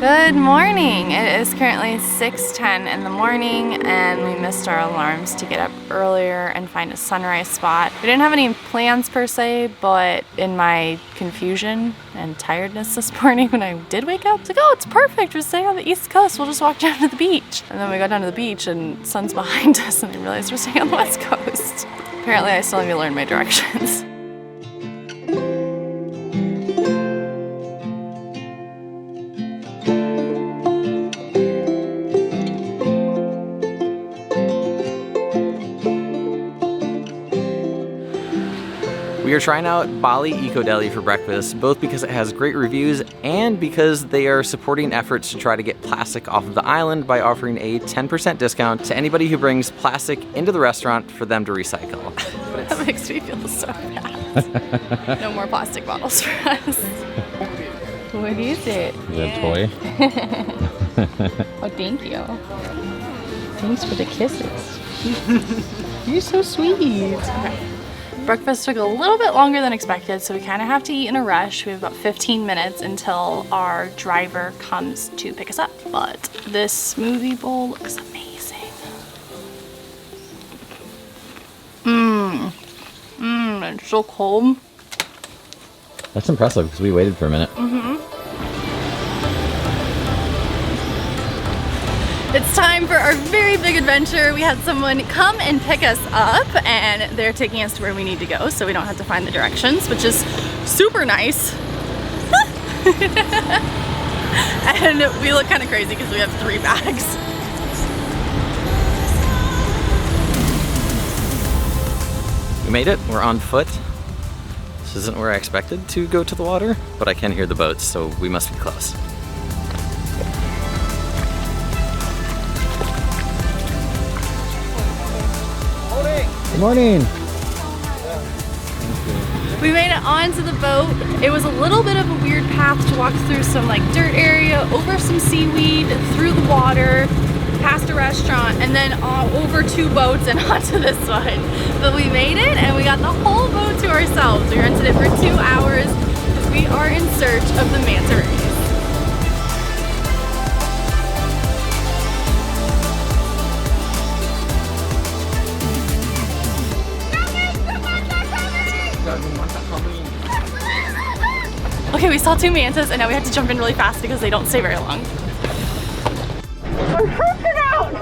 Good morning. It is currently 6:10 in the morning and we missed our alarms to get up earlier and find a sunrise spot. We didn't have any plans per se, but in my confusion and tiredness this morning when I did wake up, it's like, oh, it's perfect. We're staying on the East Coast. We'll just walk down to the beach. And then we got down to the beach and sun's behind us and I realized we're staying on the West Coast. Apparently I still need to learn my directions. We are trying out Bali Eco Deli for breakfast, both because it has great reviews and because they are supporting efforts to try to get plastic off of the island by offering a 10% discount to anybody who brings plastic into the restaurant for them to recycle. That makes me feel so bad. No more plastic bottles for us. What is it? Is it a toy? Oh, thank you. Thanks for the kisses. You're so sweet. Okay. Breakfast took a little bit longer than expected, so we kind of have to eat in a rush. We have about 15 minutes until our driver comes to pick us up. But this smoothie bowl looks amazing. It's so cold. That's impressive because we waited for a minute. It's time for our very big adventure. We had someone come and pick us up and they're taking us to where we need to go so we don't have to find the directions, which is super nice. And we look kind of crazy because we have 3 bags. We made it, we're on foot. This isn't where I expected to go to the water, but I can hear the boats, so we must be close. Good morning. We made it onto the boat. It was a little bit of a weird path to walk through some like dirt area, over some seaweed, through the water, past a restaurant, and then over 2 boats and onto this one. But we made it and we got the whole boat to ourselves. We rented it for 2 hours because we are in search of the manta rays. Okay, we saw 2 mantas and now we have to jump in really fast because they don't stay very long. We're freaking out!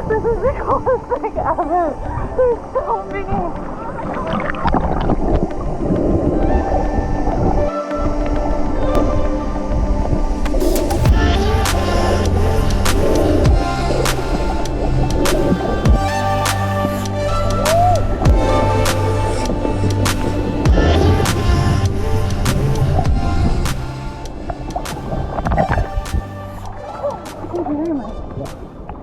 This is the coolest thing ever. They're so big.